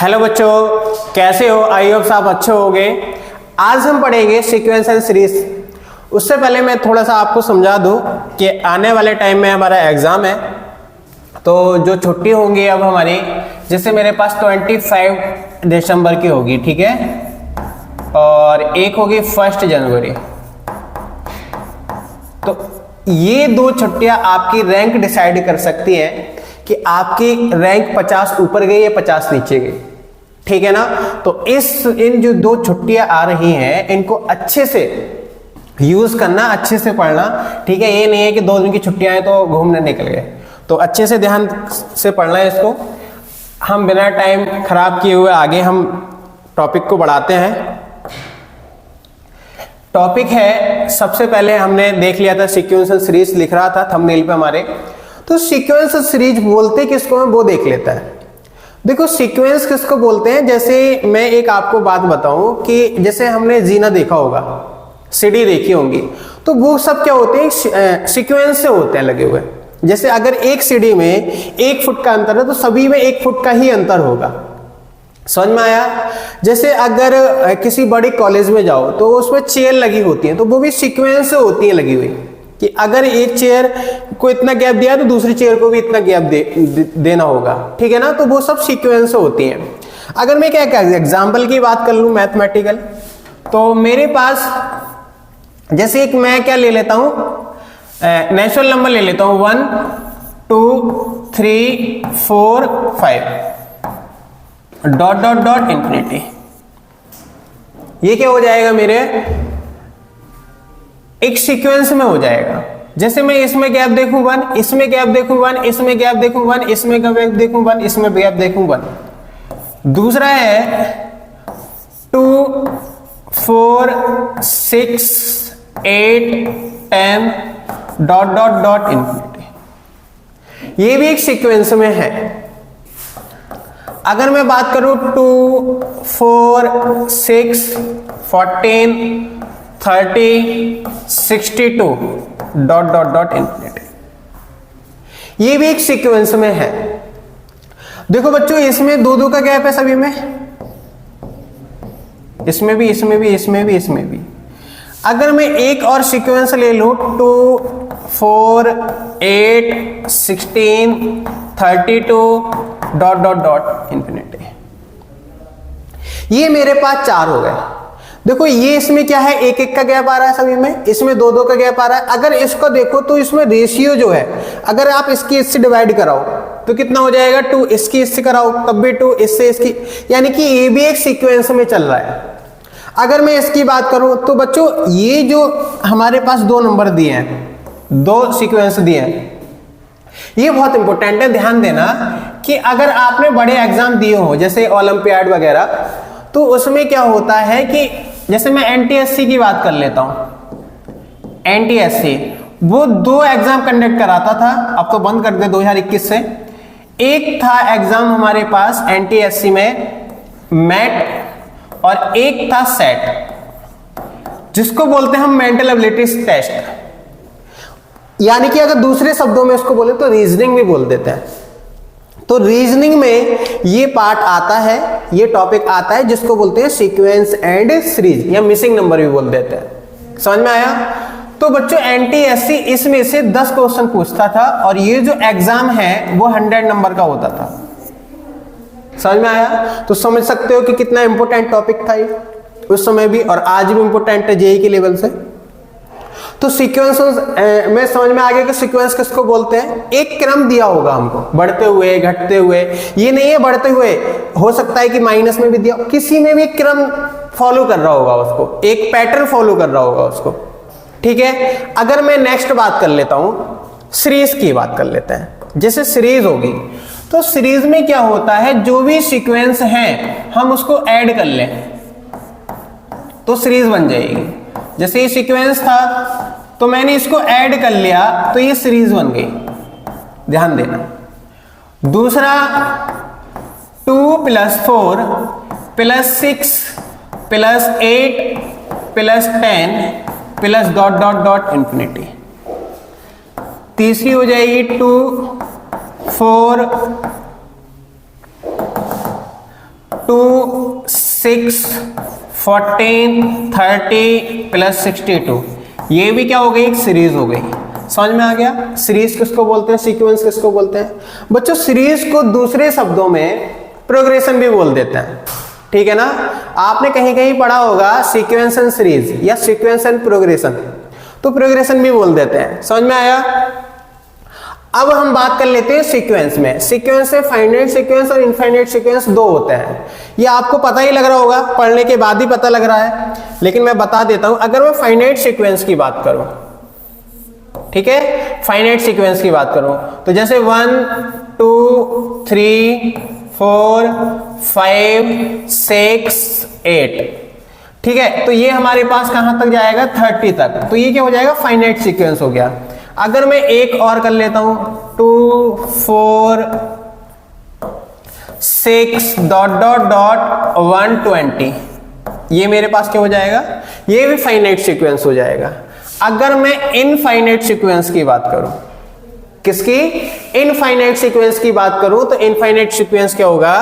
Hello बच्चों, कैसे हो? आई होप आप अच्छे होंगे। आज हम पढ़ेंगे सीक्वेंस एंड सीरीज। उससे पहले मैं थोड़ा सा आपको समझा दूं कि आने वाले टाइम में हमारा एग्जाम है, तो जो छुट्टी होंगी अब हमारी, जैसे मेरे पास 25 दिसंबर की होगी, ठीक है, और एक होगी 1 जनवरी। तो ये दो छुट्टियां आपकी रैंक डिसाइड कर सकती हैं कि आपकी रैंक 50 ऊपर गई या 50 नीचे गई, ठीक है ना। तो इन जो दो छुट्टियां आ रही हैं, इनको अच्छे से यूज करना, अच्छे से पढ़ना, ठीक है। ये नहीं है कि 2 दिन की छुट्टियां हैं तो घूमने निकल गए, तो अच्छे से ध्यान से पढ़ना है इसको। हम बिना टाइम खराब किए हुए आगे हम टॉपिक को बढ़ाते हैं। टॉपिक है, सबसे पहले हमने देख लिया था सीक्वेंस एंड सीरीज, लिख रहा था थंबनेल पे हमारे। तो सीक्वेंस एंड सीरीज बोलते किसको हैं वो देख लेता है। देखो, सीक्वेंस किसको बोलते हैं, जैसे मैं एक आपको बात बताऊं कि जैसे हमने जीना देखा होगा, सीढ़ी देखी होंगी, तो वो सब क्या होते हैं, सीक्वेंस से होते हैं लगे हुए। जैसे अगर एक सीढ़ी में 1 फुट का अंतर है तो सभी में 1 फुट का ही अंतर होगा। समझ में आया? जैसे अगर किसी बड़ी कॉलेज में जाओ तो उसमें चेयर लगी होती है, तो वो भी सीक्वेंस से होती है लगी हुई, कि अगर एक चेयर को इतना गैप दिया तो दूसरी चेयर को भी इतना गैप देना होगा, ठीक है ना। तो वो सब सीक्वेंस से होती हैं। अगर मैं क्या एग्जांपल की बात कर लूं मैथमेटिकल, तो मेरे पास जैसे एक मैं क्या ले लेता हूं, नेचुरल नंबर ले लेता हूं 1 2 3 4 5 डॉट डॉट डॉट इंफिनिटी। ये क्या हो जाएगा, मेरे एक सीक्वेंस में हो जाएगा। जैसे मैं इसमें गैप देखूं 1, इसमें गैप देखूं 1, इसमें गैप देखूं 1, इसमें गैप देखूं 1, इसमें गैप देखूं 1। दूसरा है 2 4 6 8 10 डॉट डॉट डॉट इंफिनिटी। ये भी एक सीक्वेंस में है। अगर मैं बात करूं 2 4 6 14 30 62 डॉट डॉट डॉट इंफिनिटी, ये भी एक सीक्वेंस में है। देखो बच्चों, इसमें 2 का गैप है सभी में, इसमें भी, इसमें भी, इसमें भी, इसमें भी। अगर मैं एक और सीक्वेंस ले लूं 2 4 8 16 32 डॉट डॉट डॉट इंफिनिटी, ये मेरे पास 4 हो गए। देखो, ये इसमें क्या है, 1 का गैप आ रहा है सभी में, इसमें 2 का गैप आ रहा है। अगर इसको देखो तो इसमें रेशियो जो है, अगर आप इसकी इससे डिवाइड कराओ तो कितना हो जाएगा, 2 इसकी इससे कराओ तब भी 2, इससे इसकी, यानी कि ये भी एक सीक्वेंस में चल रहा है। अगर मैं इसकी बात करूं तो बच्चों, ये जो हमारे पास 2 नंबर दिए हैं, 2 सीक्वेंस दिए हैं, ये बहुत इंपॉर्टेंट है, ध्यान देना कि अगर आपने बड़े एग्जाम दिए हो जैसे ओलंपियाड वगैरह, तो उसमें क्या होता है कि जैसे मैं एनटीएससी की बात कर लेता हूं। एनटीएससी वो 2 एग्जाम कंडक्ट कराता था, अब तो बंद कर दे 2021 से। एक था एग्जाम हमारे पास एनटीएससी में मैट, और एक था सेट, जिसको बोलते हैं हम मेंटल एबिलिटीज टेस्ट, यानी कि अगर दूसरे शब्दों में इसको बोले तो रीजनिंग भी बोल देते हैं। तो रीजनिंग में ये पार्ट आता है, ये टॉपिक आता है, जिसको बोलते हैं सीक्वेंस एंड सीरीज, या मिसिंग नंबर भी बोल देते हैं। समझ में आया? तो बच्चों, एनटीएससी इसमें से 10 क्वेश्चन पूछता था, और ये जो एग्जाम है वो 100 नंबर का होता था। समझ में आया? तो समझ सकते हो कि कितना इंपॉर्टेंट टॉपिक था ये उस समय भी, और आज भी इंपॉर्टेंट है जेईई के लेवल से। तो सीक्वेंस में समझ में आ गया कि सीक्वेंस किसको बोलते हैं। एक क्रम दिया होगा हमको, बढ़ते हुए घटते हुए, ये नहीं है बढ़ते हुए, हो सकता है कि माइनस में भी दिया, किसी में भी क्रम फॉलो कर रहा होगा उसको, एक पैटर्न फॉलो कर रहा होगा उसको, ठीक है। अगर मैं नेक्स्ट बात कर लेता हूं, सीरीज की बात कर लेते हैं। जैसे सीरीज होगी, तो सीरीज में क्या होता है, जो भी सीक्वेंस हैं हम उसको ऐड कर लें तो सीरीज बन जाएगी। जैसे ये सीक्वेंस था तो मैंने इसको ऐड कर लिया तो ये सीरीज बन गई, ध्यान देना। दूसरा 2 + 4 + 6 + 8 + 10 + डॉट डॉट डॉट इंफिनिटी। तीसरी हो जाएगी 2 4 2 6 14 30 प्लस 62, ये भी क्या हो गई, एक सीरीज हो गई। समझ में आ गया? सीरीज किसको बोलते हैं, सीक्वेंस किसको बोलते हैं बच्चों? सीरीज को दूसरे शब्दों में प्रोग्रेशन भी बोल देते हैं, ठीक है ना। आपने कहीं कहीं पढ़ा होगा सीक्वेंस एंड सीरीज या सीक्वेंस एंड प्रोग्रेशन, तो प्रोग्रेशन भी बोल देते हैं। समझ में आया? अब हम बात कर लेते हैं सीक्वेंस में। सीक्वेंस में फाइनाइट सीक्वेंस और इनफाइनाइट सीक्वेंस दो होते हैं। ये आपको पता ही लग रहा होगा, पढ़ने के बाद ही पता लग रहा है, लेकिन मैं बता देता हूं। अगर मैं फाइनाइट सीक्वेंस की बात करूं, ठीक है, फाइनाइट सीक्वेंस की बात करूं तो जैसे 1 2 3 4 5 6 8, ठीक है, तो ये हमारे पास कहां तक जाएगा, 30 तक। तो ये क्या हो जाएगा, फाइनाइट सीक्वेंस हो गया। अगर मैं एक और कर लेता हूं 2 4 6 डॉट डॉट डॉट 120, ये मेरे पास क्या हो जाएगा, ये भी फाइनाइट सीक्वेंस हो जाएगा। अगर मैं इनफाइनाइट सीक्वेंस की बात करूं, किसकी, इनफाइनाइट सीक्वेंस की बात करूं तो इनफाइनाइट सीक्वेंस क्या होगा,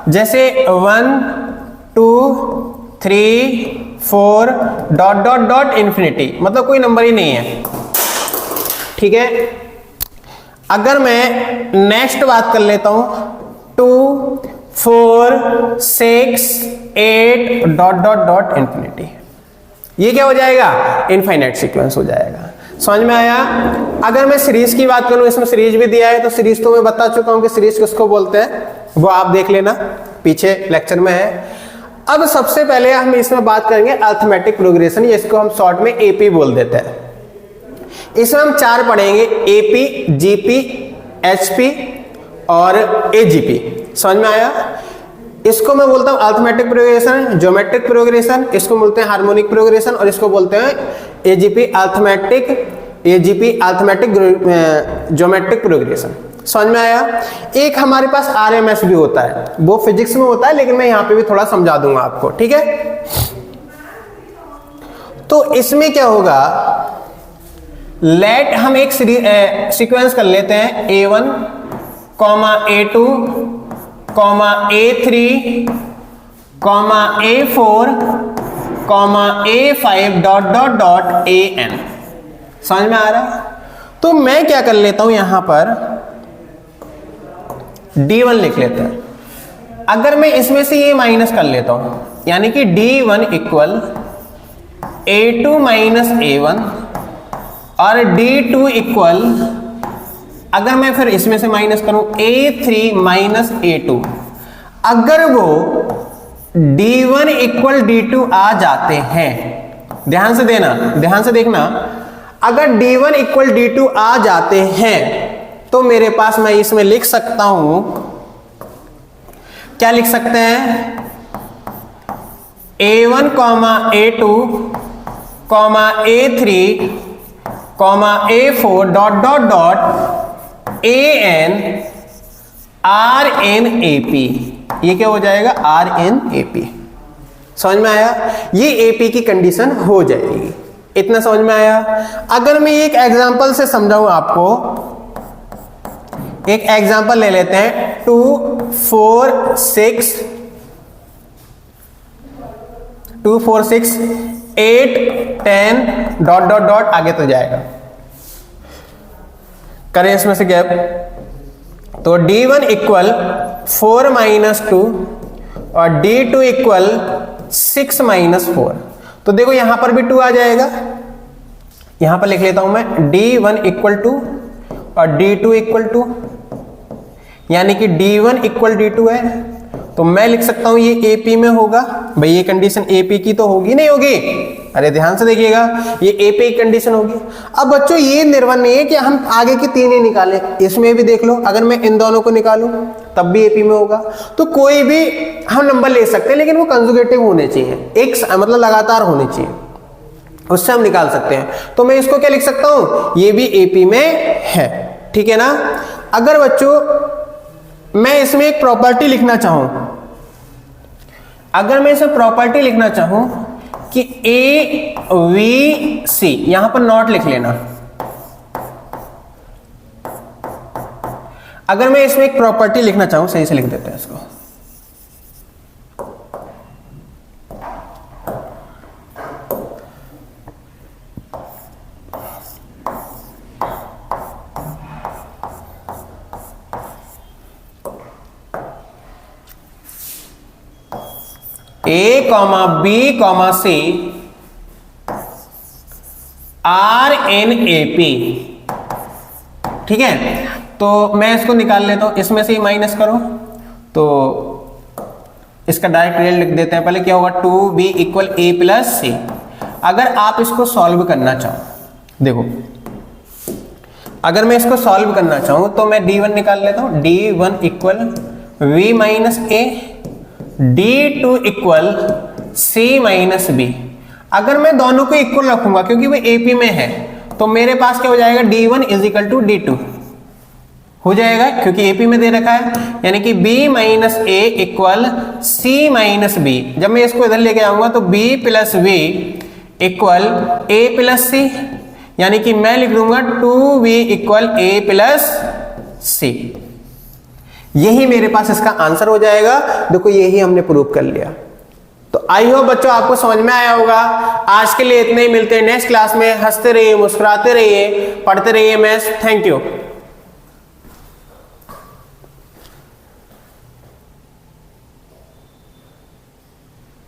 जैसे 1 2 3 4 डॉट डॉट डॉट इन्फिनिटी, मतलब कोई नंबर ही नहीं है, ठीक है। अगर मैं नेक्स्ट बात कर लेता हूं 2 4 6 8 डॉट डॉट डॉट इन्फिनिटी, ये क्या हो जाएगा, इनफाइनाइट सीक्वेंस हो जाएगा। समझ में आया? अगर मैं सीरीज की बात करूं, इसमें सीरीज भी दिया है, तो सीरीज तो मैं बता चुका हूं कि सीरीज किसको बोलते हैं, वो आप देख लेना, पीछे लेक्चर में है। अब सबसे पहले हम इसमें बात करेंगे अरिथमेटिक प्रोग्रेशन, इसको हम शॉर्ट में एपी बोल देते हैं। इसमें हम 4 पढ़ेंगे, एपी, जीपी, एचपी और एजीपी। समझ में आया? इसको मैं बोलता हूं अरिथमेटिक प्रोग्रेशन, ज्योमेट्रिक प्रोग्रेशन, इसको बोलते हैं हार्मोनिक प्रोग्रेशन, और इसको बोलते हैं AGP arithmetic, AGP arithmetic geometric progression. समझ में आया? एक हमारे पास आरएमएस भी होता है, वो फिजिक्स में होता है, लेकिन मैं यहां पे भी थोड़ा समझा दूंगा आपको, ठीक है। तो इसमें क्या होगा, लेट हम एक सीक्वेंस कर लेते हैं A1, A2, A3, A4, A5 dot dot dot AN। समझ में आ रहा है? तो मैं क्या कर लेता हूं, यहां पर D1 लिख लेते हैं। अगर मैं इसमें से ये माइनस कर लेता हूं, यानी कि D1 equal A2 minus A1 और D2 इक्वल, अगर मैं फिर इसमें से माइनस करूं A3 माइनस A2, अगर वो D1 इक्वल D2 आ जाते हैं, ध्यान से देना, ध्यान से देखना, अगर D1 इक्वल D2 आ जाते हैं तो मेरे पास, मैं इसमें लिख सकता हूं, क्या लिख सकते हैं, A1 A2 A3 A4 dot dot dot AN RNAP, ये क्या हो जाएगा, RNAP। समझ में आया? ये AP की कंडीशन हो जाएगी। इतना समझ में आया? अगर मैं एक एग्जांपल से समझाऊं आपको, एक एग्जांपल ले लेते हैं 2 4 6 8 10 डॉट डॉट डॉट, आगे तो जाएगा, करें इसमें से गैप, तो D1 इक्वल 4 माइनस 2 और D2 इक्वल 6 माइनस 4। तो देखो यहां पर भी 2 आ जाएगा, यहां पर लिख लेता हूं मैं D1 इक्वल 2 और D2 इक्वल 2, यानी कि D1 इक्वल D2 है, तो मैं लिख सकता हूं ये AP में होगा। भाई ये कंडीशन AP की तो होगी, नहीं होगी? अरे ध्यान से देखिएगा, ये AP की कंडीशन होगी। अब बच्चों ये निर्भर नहीं है कि हम आगे की 3 ही निकालें, इसमें भी देख लो, अगर मैं इन दोनों को निकालूं तब भी AP में होगा। तो कोई भी हम नंबर ले सकते हैं, लेकिन वो कंजुगेटिव होने चाहिए, एक मतलब लगातार होने चाहिए, उससे हम निकाल सकते हैं। तो मैं इसको क्या लिख सकता हूं, ये भी AP में है, ठीक है ना। अगर बच्चों मैं इसमें एक प्रॉपर्टी लिखना चाहूं, अगर मैं इसमें प्रॉपर्टी लिखना चाहूं कि AVC, यहां पर नॉट लिख लेना, अगर मैं इसमें एक प्रॉपर्टी लिखना चाहूं, सही से लिख देते हैं इसको, A, B, C are in AP। ठीक है, तो मैं इसको निकाल लेता हूं, इसमें से ही माइनस करो तो इसका डायरेक्ट रिजल्ट लिख देते हैं। पहले क्या होगा 2B equal A plus C। अगर आप इसको सॉल्व करना चाहो, देखो अगर मैं इसको सॉल्व करना चाहूं तो मैं D1 निकाल लेता हूं। D1 equal V minus A, D2 equal C minus B। अगर मैं दोनों को इक्वल रखूंगा क्योंकि वो AP में है, तो मेरे पास क्या हो जाएगा D1 is equal to D2 हो जाएगा, क्योंकि AP में दे रखा है, यानी कि B minus A equal C minus B। जब मैं इसको इधर लेके आऊंगा तो B plus V equal A plus C, यानी कि मैं लिख दूंगा 2V equal A plus C। यही मेरे पास इसका आंसर हो जाएगा। देखो यही हमने प्रूव कर लिया। तो आई होप बच्चों आपको समझ में आया होगा। आज के लिए इतने ही, मिलते हैं नेक्स्ट क्लास में। हंसते रहिए, मुस्कुराते रहिए, पढ़ते रहिए मैथ्स। Thank you.